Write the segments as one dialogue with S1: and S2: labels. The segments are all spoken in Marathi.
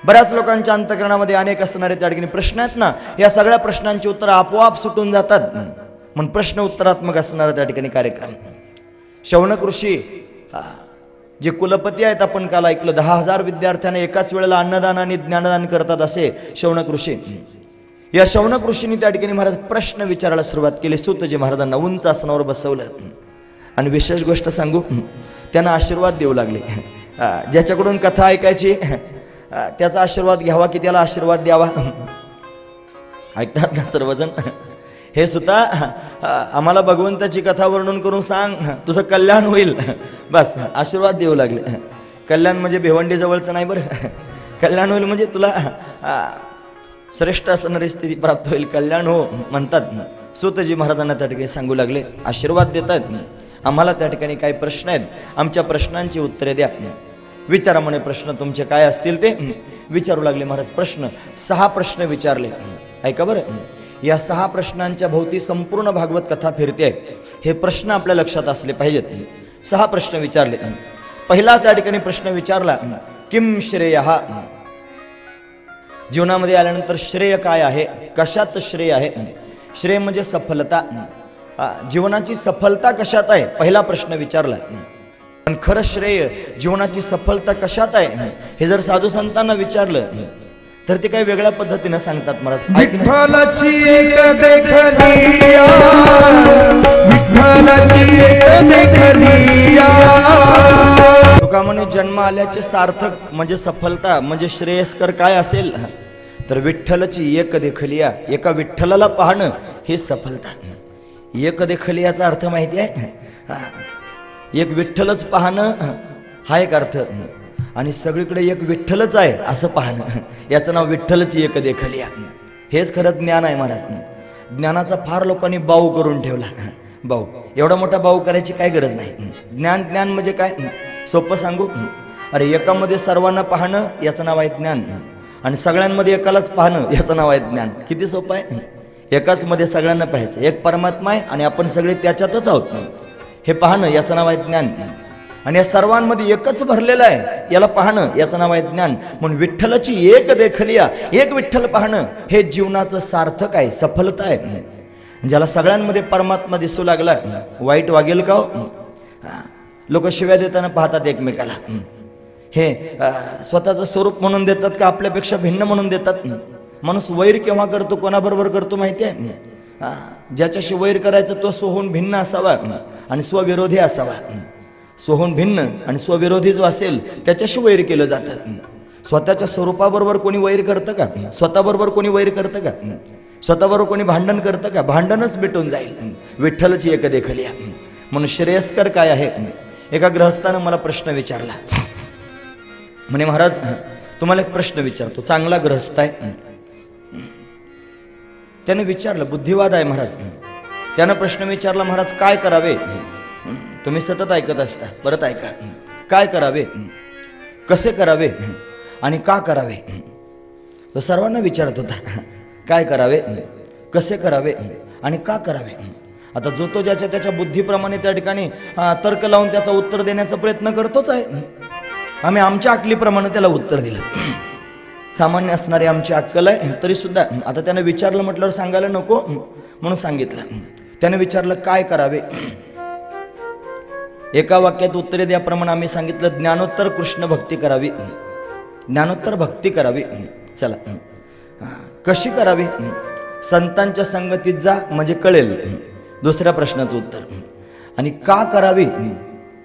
S1: बऱ्याच लोकांच्या अंतःकरणामध्ये अनेक असणारे त्या ठिकाणी प्रश्न आहेत ना, या सगळ्या प्रश्नांची उत्तर आपोआप सुटून जातात. म्हणून प्रश्न उत्तरात्मक असणारा त्या ठिकाणी कार्यक्रम. शौनक ऋषी जे कुलपती आहेत, आपण काल ऐकलं 10,000 विद्यार्थ्यांना एकाच वेळेला अन्नदान आणि ज्ञानदान करतात असे शौनक ऋषी. या शौनक ऋषींनी त्या ठिकाणी महाराज प्रश्न विचारायला सुरुवात केली. सूतजी महाराजांना उंच आसनावर बसवलं आणि विशेष गोष्ट सांगू, त्यांना आशीर्वाद देऊ लागले. ज्याच्याकडून कथा ऐकायची त्याचा आशीर्वाद घ्यावा की त्याला आशीर्वाद द्यावा? ऐकतात ना सर्वजण? हे सुद्धा आम्हाला भगवंताची कथा वर्णन करून सांग, तुझं कल्याण होईल, बस आशीर्वाद देऊ लागले. कल्याण म्हणजे भिवंडी जवळचं नाही बरं. कल्याण होईल म्हणजे तुला श्रेष्ठ असणारी स्थिती प्राप्त होईल, कल्याण हो म्हणतात. सूतजी महाराजांना त्या ठिकाणी सांगू लागले, आशीर्वाद देतात. आम्हाला त्या ठिकाणी काही प्रश्न आहेत, आमच्या प्रश्नांची उत्तरे द्या. विचारा म्हणे, प्रश्न तुमचे काय असतील ते विचारू लागले महाराज. प्रश्न 6 प्रश्न विचारले. ऐका बरं, या 6 प्रश्नांच्या भोवती संपूर्ण भागवत कथा फिरते. हे प्रश्न आपल्या लक्षात असले पाहिजेत. 6 प्रश्न विचारले. पहिला त्या ठिकाणी प्रश्न विचारला, किम श्रेयः? जीवनामध्ये आल्यानंतर श्रेय काय आहे, कशात श्रेय आहे? श्रेय म्हणजे सफलता, जीवनाची सफलता कशात आहे, पहिला प्रश्न विचारला. पण खरं श्रेय, जीवनाची सफलता कशात आहे, हे जर साधू संतांना विचारलं तर ते काही वेगळ्या पद्धतीने सांगतात महाराज.
S2: विठ्ठलाची एक देखलिया, विठ्ठलाची एक देखलिया.
S1: तुका म्हणे, जन्म आल्याचे सार्थक म्हणजे सफलता म्हणजे श्रेयस्कर काय असेल, तर विठ्ठलाची एक देखलिया, एका विठ्ठलाला पाहणं हे सफलता. एक देखलियाचा अर्थ माहिती आहे? एक विठ्ठलच पाहणं हा एक अर्थ, आणि सगळीकडे एक विठ्ठलच आहे असं पाहणं, याचं नाव विठ्ठलची एक देखलिया. हेच खरं ज्ञान आहे महाराज. ज्ञानाचा फार लोकांनी बाऊ करून ठेवला. बाऊ, एवढा मोठा बाऊ करायची काय गरज नाही. ज्ञान, ज्ञान म्हणजे काय सोपं सांगू? अरे एकामध्ये सर्वांना पाहणं याचं नाव आहे ज्ञान, आणि सगळ्यांमध्ये एकालाच पाहणं याचं नाव आहे ज्ञान. किती सोपं आहे. एकाच मध्ये सगळ्यांना पाहायचं. एक परमात्मा आहे आणि आपण सगळे त्याच्यातच आहोत, हे पाहणं याचं नाव आहे ज्ञान. आणि या सर्वांमध्ये एकच भरलेलं आहे याला पाहणं याचं नाव आहे ज्ञान. म्हणून विठ्ठलाची एक देखलिया, एक विठ्ठल पाहणं हे जीवनाचं सार्थक आहे, सफलता आहे. ज्याला सगळ्यांमध्ये परमात्मा दिसू लागला, वाईट वागेल का हो? लोक शिव्या देताना पाहतात एकमेकाला. हे स्वतःचं स्वरूप म्हणून देतात का आपल्यापेक्षा भिन्न म्हणून देतात? माणूस वैर केव्हा करतो, कोणाबरोबर करतो माहिती आहे? ज्याच्याशी वैर करायचं तो स्वहून भिन्न असावा आणि स्वविरोधी असावा. स्वहून भिन्न आणि स्वविरोधी जो असेल त्याच्याशी वैर केलं जातं. स्वतःच्या स्वरूपाबरोबर कोणी वैर करतं का? स्वतःबरोबर कोणी वैर करतं का? स्वतःबरोबर कोणी भांडण करतं का? भांडणच मिटून जाईल. विठ्ठलची एक देखलिया. म्हणून श्रेयस्कर काय आहे? एका गृहस्थानं मला प्रश्न विचारला. म्हणे, महाराज तुम्हाला एक प्रश्न विचारतो. चांगला गृहस्थ आहे, त्याने विचारलं, बुद्धिवाद आहे महाराज. त्यानं प्रश्न विचारला, महाराज काय करावे? तुम्ही सतत ऐकत असता, परत ऐका. काय करावे, कसे करावे आणि का करावे? तो सर्वांना विचारत होता, काय करावे, कसे करावे आणि का करावे. आता जो तो ज्याच्या त्याच्या बुद्धीप्रमाणे त्या ठिकाणी तर्क लावून त्याचा उत्तर देण्याचा प्रयत्न करतोच आहे. आम्ही आमच्या अकलीप्रमाणे त्याला उत्तर दिलं. सामान्य असणारी आमची अक्कल आहे तरी सुद्धा आता त्यानं विचारलं म्हटल्यावर सांगायला नको म्हणून सांगितलं. त्याने विचारलं काय करावे, एका वाक्यात उत्तरे द्याप्रमाणे आम्ही सांगितलं ज्ञानोत्तर कृष्ण भक्ती करावी, ज्ञानोत्तर भक्ती करावी. चला, कशी करावी? संतांच्या संगतीत जा म्हणजे कळेल. दुसऱ्या प्रश्नाचं उत्तर. आणि का करावी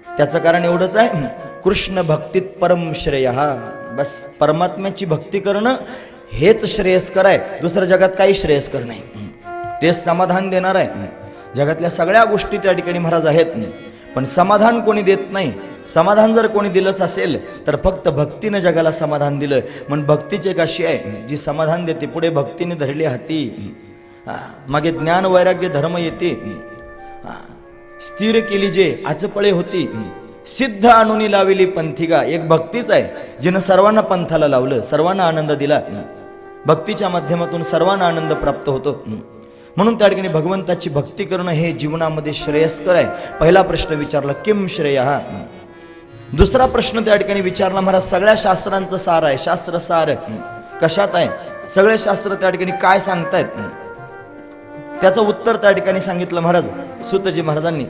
S1: त्याचं कारण एवढंच आहे, कृष्ण भक्तीत परम श्रेय. बस परमात्म्याची भक्ती करणं हेच श्रेयस्कर आहे. दुसरं जगात काही श्रेयस्कर नाही. तेच समाधान देणार आहे. जगातल्या सगळ्या गोष्टी त्या ठिकाणी महाराज आहेत, पण समाधान कोणी देत नाही. समाधान जर कोणी दिलंच असेल तर फक्त भक्तीनं जगाला समाधान दिलं. म्हणून भक्तीची एक अशी आहे जी समाधान देते. पुढे भक्तीने धरली हाती, मागे ज्ञान वैराग्य धर्म येते. स्थिर केली जे आचपळे होती, सिद्ध आणून लावली पंथिका. एक भक्तीच आहे जिनं सर्वांना पंथाला लावलं, सर्वांना आनंद दिला. भक्तीच्या माध्यमातून सर्वांना आनंद प्राप्त होतो. म्हणून त्या ठिकाणी भगवंताची भक्ती करणं हे जीवनामध्ये श्रेयस्कर आहे. पहिला प्रश्न विचारला किम श्रेय. दुसरा प्रश्न त्या ठिकाणी विचारला महाराज, सगळ्या शास्त्रांचं सार आहे, शास्त्र सार कशात आहे, सगळे शास्त्र त्या ठिकाणी काय सांगतायत? त्याचं उत्तर त्या ठिकाणी सांगितलं महाराज सूतजी महाराजांनी,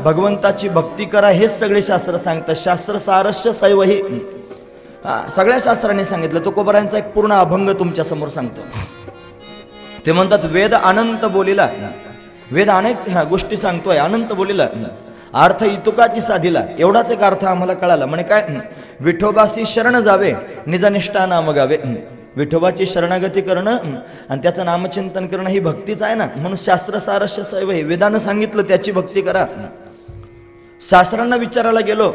S1: भगवंताची भक्ती करा हेच सगळे शास्त्र सांगतात, शास्त्र सारस्य सैवही. सगळ्या शास्त्रांनी सांगितलं. तुकोबारायांचा एक पूर्ण अभंग तुमच्या समोर सांगतो. ते म्हणतात, वेद अनंत बोलिला, वेद अनेक गोष्टी सांगतोय, अनंत बोलिला, अर्थ इतुकाची साधिला. एवढाच एक अर्थ आम्हाला कळाला. म्हणे काय, विठोबासी शरण जावे निजनिष्ठा नाम गावे. विठोबाची शरणागती करणं आणि त्याचं नामचिंतन करणं ही भक्तीच आहे ना. म्हणून शास्त्र सारस्य सैव, वेदानं सांगितलं त्याची भक्ती करा. शास्त्रांना विचारायला गेलो,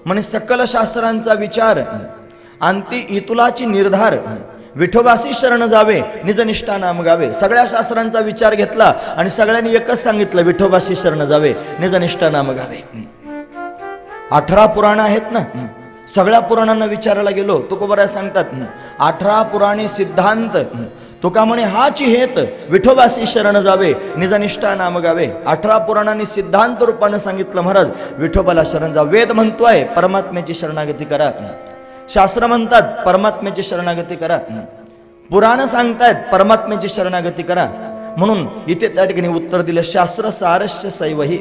S1: म्हणे सकल शास्त्रांचा विचार अंती इतुलाची निर्धार, विठोबासी शरण जावे निजनिष्ठा नाम गावे. सगळ्या शास्त्रांचा विचार घेतला आणि सगळ्यांनी एकच सांगितलं, विठोबासी शरण जावे निजनिष्ठा नाम गावे. 18 पुराण आहेत ना, सगळ्या पुराणांना विचारायला गेलो, तुकोबाराय सांगतात 18 पुराणे सिद्धांत, तुका म्हणे हाची हेत, विठोबासी शरण जावे निजनिष्ठा नाम गावे. 18 पुराणांनी सिद्धांत रूपानं सांगितलं महाराज, विठोबाला शरण जा. वेद म्हणतोय परमात्म्याची शरणागती करा, शास्त्र म्हणतात परमात्म्याची शरणागती करा, पुराण सांगतायत परमात्म्याची शरणागती करा. म्हणून इथे त्या ठिकाणी उत्तर दिलं, शास्त्र सारस्य सैवही.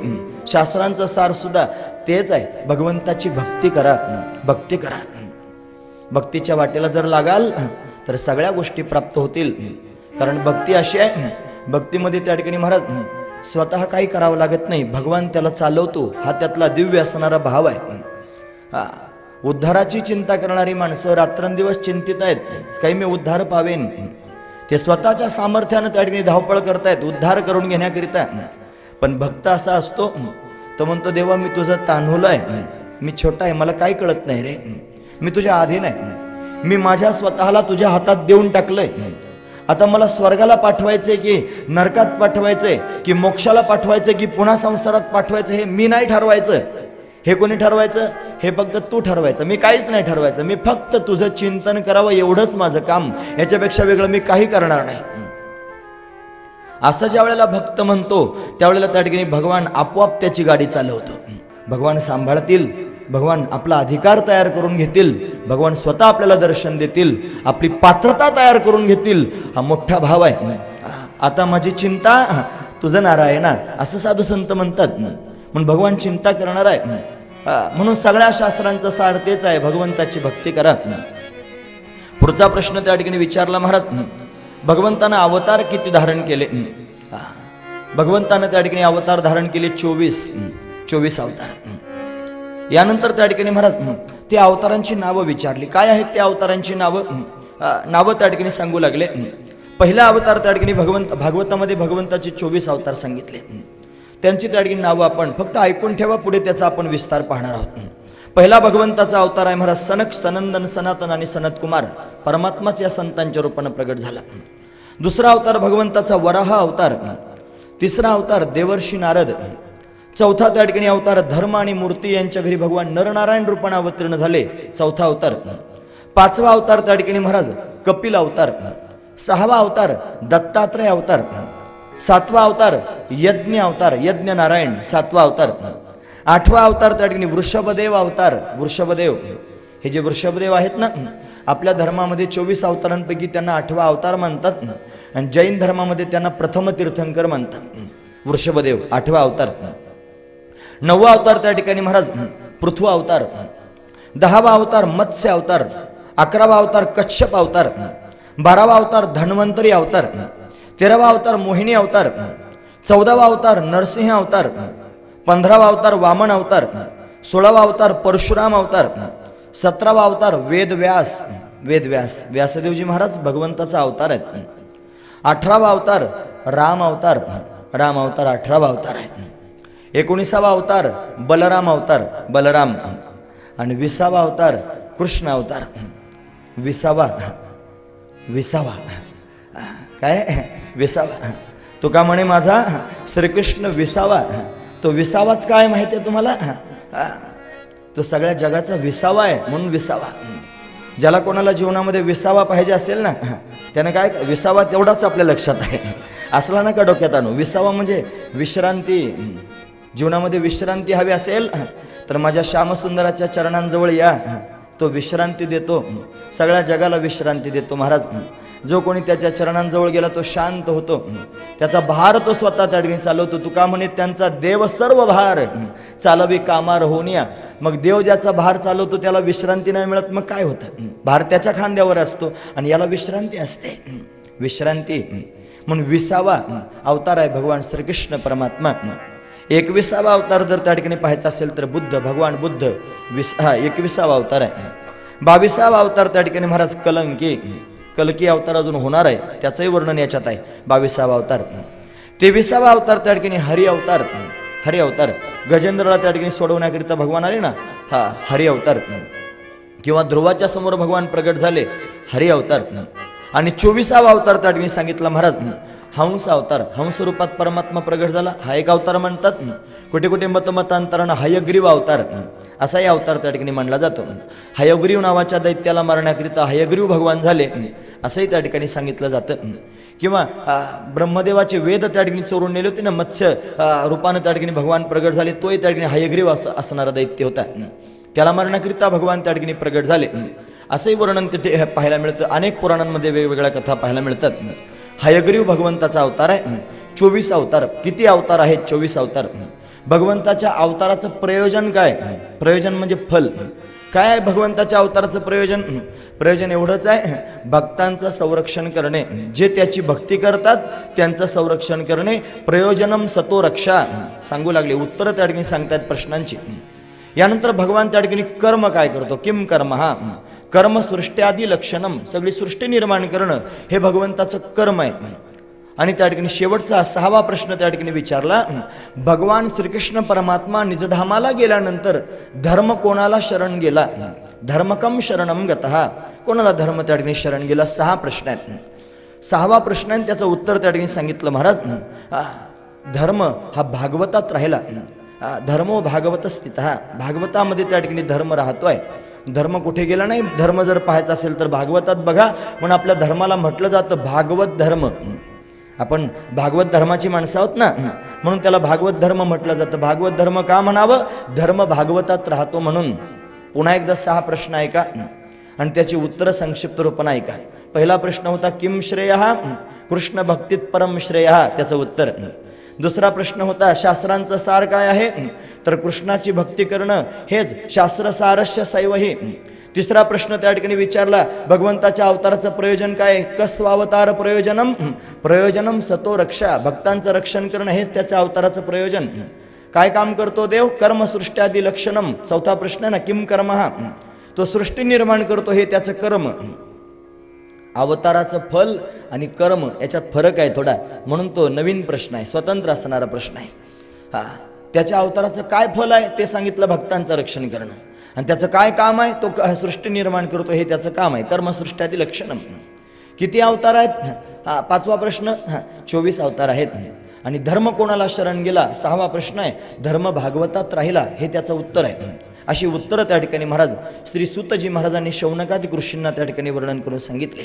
S1: शास्त्रांचं सार सुद्धा तेच आहे, भगवंताची भक्ती करा, भक्ती करा. भक्तीच्या वाटेला जर लागाल तर सगळ्या गोष्टी प्राप्त होतील. कारण भक्ती अशी आहे, भक्तीमध्ये त्या ठिकाणी महाराज स्वतः काही करावं लागत नाही, भगवान त्याला चालवतो. हा त्यातला दिव्य असणारा भाव आहे. उद्धाराची चिंता करणारी माणसं रात्रंदिवस चिंतित आहेत, काही मी उद्धार पावेन. ते स्वतःच्या सामर्थ्यानं त्या ठिकाणी धावपळ करतायत उद्धार करून घेण्याकरिता. पण भक्त असा असतो, तो म्हणतो, देवा मी तुझं तान्हुलं आहे, मी छोटा आहे, मला काही कळत नाही रे, मी तुझ्या अधीन आहे, मी माझ्या स्वतःला तुझ्या हातात देऊन टाकलंय. आता मला स्वर्गाला पाठवायचंय की नरकात पाठवायचंय की मोक्षाला पाठवायचंय की पुन्हा संसारात पाठवायचं, हे मी नाही ठरवायचं. हे कोणी ठरवायचं? हे फक्त तू ठरवायचं. मी काहीच नाही ठरवायचं, मी फक्त तुझं चिंतन करावं एवढंच माझं काम, याच्यापेक्षा वेगळं मी काही करणार नाही. असं ज्या वेळेला भक्त म्हणतो त्यावेळेला त्या ठिकाणी भगवान आपोआप त्याची गाडी चालवतो. भगवान सांभाळतील, भगवान आपला अधिकार तयार करून घेतील, भगवान स्वतः आपल्याला दर्शन देतील, आपली पात्रता तयार करून घेतील. हा मोठा भाव आहे. आता माझी चिंता तुझं नारायणा, असं साधू संत म्हणतात. म्हणून भगवान चिंता करणार आहे. म्हणून सगळ्या शास्त्रांचं सार तेच आहे, भगवंताची भक्ती करा. पुढचा प्रश्न त्या ठिकाणी विचारला महाराज, भगवंतानं अवतार किती धारण केले? भगवंतानं त्या ठिकाणी अवतार धारण केले 24 अवतार. यानंतर त्या ठिकाणी महाराज ते अवतारांची नावं विचारली. काय आहेत त्या अवतारांची नावं त्या ठिकाणी सांगू लागले. पहिला अवतार त्या ठिकाणी भागवतामध्ये भगवंताचे 24 अवतार सांगितले. त्यांची त्या ठिकाणी नावं आपण फक्त ऐकून ठेवा, पुढे त्याचा आपण विस्तार पाहणार आहोत. पहिला भगवंताचा अवतार आहे महाराज सनक, सनंदन, सनातन आणि सनत कुमार. परमात्माच या संतांच्या रूपानं प्रगट झाला. दुसरा अवतार भगवंताचा वराह अवतार. तिसरा अवतार देवर्षी नारद. चौथा त्या ठिकाणी अवतार धर्म आणि मूर्ती यांच्या घरी भगवान नरनारायण रूपाने अवतीर्ण झाले, चौथा अवतार. पाचवा अवतार त्या ठिकाणी महाराज कपिल अवतार. सहावा अवतार दत्तात्रय अवतार. सातवा अवतार यज्ञ अवतार, यज्ञ नारायण सातवा अवतार. आठवा अवतार त्या ठिकाणी वृषभदेव अवतार. वृषभदेव हे जे वृषभदेव आहेत ना, आपल्या धर्मामध्ये 24 अवतारांपैकी त्यांना 8वा अवतार मानतात आणि जैन धर्मामध्ये त्यांना प्रथम तीर्थंकर मानतात. वृषभदेव 8वा अवतार. 9वा अवतार त्या ठिकाणी महाराज पृथ्वी अवतार. 10वा अवतार मत्स्य अवतार. 11वा अवतार कश्यप अवतार. 12वा अवतार धन्वंतरी अवतार. 13वा अवतार मोहिनी अवतार. 14वा अवतार नरसिंह अवतार. 15वा अवतार वामन अवतार. 16वा अवतार परशुराम अवतार. 17वा अवतार वेदव्यास. व्यासदेवजी महाराज भगवंताचा अवतार आहेत. 18वा अवतार राम अवतार. 18वा अवतार आहे. 19वा अवतार बलराम अवतार. आणि 20वा अवतार कृष्ण अवतार. 20वा काय 20वा तुका म्हणे माझा श्रीकृष्ण 20वा. तो 20वाच काय माहिती आहे तुम्हाला? तो सगळ्या जगाचा 20वा आहे, म्हणून 20वा. ज्याला कोणाला जीवनामध्ये 20वा पाहिजे असेल ना, त्यानं काय 20वा तेवढाच आपल्या लक्षात आहे, असला ना का डोक्यात आणू. 20वा म्हणजे विश्रांती. जीवनामध्ये विश्रांती हवी असेल तर माझ्या श्यामसुंदराच्या चरणांजवळ या, तो विश्रांती देतो, सगळ्या जगाला विश्रांती देतो महाराज. जो कोणी त्याच्या चरणांजवळ गेला तो शांत होतो, त्याचा भार तो स्वतः त्या ठिकाणी चालवतो. तुका म्हणे त्यांचा देव सर्व भार चालवी कामार होऊनिया. मग देव ज्याचा भार चालवतो त्याला विश्रांती नाही मिळत, मग काय होतं? भार त्याच्या खांद्यावर असतो आणि याला विश्रांती असते. विश्रांती म्हणून 20वा अवतार आहे भगवान श्रीकृष्ण परमात्मा. 21वा अवतार जर त्या ठिकाणी पाहायचा असेल तर बुद्ध, भगवान बुद्ध 21वा अवतार आहे. 22वा अवतार त्या ठिकाणी महाराज कलकी अवतार अजून होणार आहे, त्याचंही वर्णन याच्यात आहे. 22वा अवतार. 23वा अवतार त्या ठिकाणी हरी अवतार. गजेंद्रला त्या ठिकाणी सोडवण्याकरिता भगवान आले ना, हा हरी अवतार. किंवा ध्रुवाच्या समोर भगवान प्रगट झाले, हरी अवतार. आणि 24वा अवतार त्या ठिकाणी सांगितला महाराज हंस अवतार. हंस रूपात परमात्मा प्रगट झाला, हा एक अवतार म्हणतात. कुठे कुठे मतमतांतरानं हयग्रीव अवतार असाही अवतार त्या ठिकाणी मानला जातो. हयग्रीव नावाच्या दैत्याला मारण्याकरिता हयग्रीव भगवान झाले असंही त्या ठिकाणी सांगितलं जातं. किंवा ब्रह्मदेवाचे वेद त्या ठिकाणी चोरून नेले होते ना, मत्स्य रूपानं त्या ठिकाणी भगवान प्रगट झाले, तोही त्या ठिकाणी हयग्रीव असणारा दैत्य होता, त्याला मारण्याकरिता भगवान त्या ठिकाणी प्रगट झाले असंही वर्णन तिथे पाहायला मिळतं. अनेक पुराणांमध्ये वेगवेगळ्या कथा पाहायला मिळतात. हयग्रीव भगवंताचा अवतार आहे. 24 अवतार. किती अवतार आहेत? 24 अवतार. भगवंताच्या अवताराचं प्रयोजन काय? प्रयोजन म्हणजे फल काय आहे भगवंताच्या अवताराचं प्रयोजन? प्रयोजन एवढंच आहे, भक्तांचं संरक्षण करणे, जे त्याची भक्ती करतात त्यांचं संरक्षण करणे. प्रयोजनम सतो रक्षा सांगू लागले, उत्तर त्या ठिकाणी सांगतायत प्रश्नांची. यानंतर भगवान त्या ठिकाणी कर्म काय करतो? किम कर्म हा कर्म सृष्ट्यादी लक्षणम, सगळी सृष्टी निर्माण करणं हे भगवंताचं कर्म आहे. आणि त्या ठिकाणी शेवटचा 6वा प्रश्न त्या ठिकाणी विचारला, भगवान श्रीकृष्ण परमात्मा निजधामाला गेल्यानंतर धर्म कोणाला शरण गेला? धर्मकम शरणम गतः, कोणाला धर्म त्या ठिकाणी शरण गेला? 6 प्रश्न आहेत. 6वा प्रश्न आहे त्याचं उत्तर त्या ठिकाणी सांगितलं महाराज, धर्म हा भागवतात राहिला. धर्मो भागवत स्थितः, भागवतामध्ये त्या ठिकाणी धर्म राहतोय. धर्म कुठे गेला नाही. धर्म जर पाहायचा असेल तर भागवतात बघा. म्हणून आपल्या धर्माला म्हटलं जातं भागवत धर्म. आपण भागवत धर्माची माणसं आहोत ना, म्हणून त्याला भागवत धर्म म्हटलं जातं. भागवत धर्म का म्हणावं? धर्म भागवतात राहतो म्हणून. पुन्हा एकदा 6 प्रश्न ऐका आणि त्याची उत्तरं संक्षिप्त रूपाने ऐका. पहिला प्रश्न होता किम श्रेयः? कृष्ण भक्तीत परम श्रेयः, त्याचं उत्तर. दुसरा प्रश्न होता शास्त्रांचं सार काय आहे? तर कृष्णाची भक्ती करणं हेच शास्त्रसारस्य सैवही. तिसरा प्रश्न त्या ठिकाणी विचारला, भगवंताच्या अवताराचं प्रयोजन काय? कस्वावतार प्रयोजनम? प्रयोजनम सतो रक्षा, भक्तांचं रक्षण करणं हेच त्याच्या अवताराचं प्रयोजन. काय काम करतो देव? कर्म सृष्ट्यादी लक्षणम. चौथा प्रश्न ना किम कर्म हा, तो सृष्टी निर्माण करतो हे त्याचं कर्म. अवताराचं फल आणि कर्म याच्यात फरक आहे थोडा, म्हणून तो नवीन प्रश्न आहे, स्वतंत्र असणारा प्रश्न आहे. हा, त्याच्या अवताराचं काय फल आहे ते सांगितलं, भक्तांचं रक्षण करणं. आणि त्याचं काय काम आहे? तो सृष्टी निर्माण करतो हे त्याचं काम आहे, कर्मसृष्ट्यादी लक्षणम. किती अवतार आहेत? 5वा प्रश्न. 24 अवतार आहेत. आणि धर्म कोणाला शरण गेला? 6वा प्रश्न आहे. धर्म भागवतात राहिला हे त्याचं उत्तर आहे. अशी उत्तरं त्या ठिकाणी महाराज श्री सूतजी महाराजांनी शौनकादी ऋषींना त्या ठिकाणी वर्णन करून सांगितले.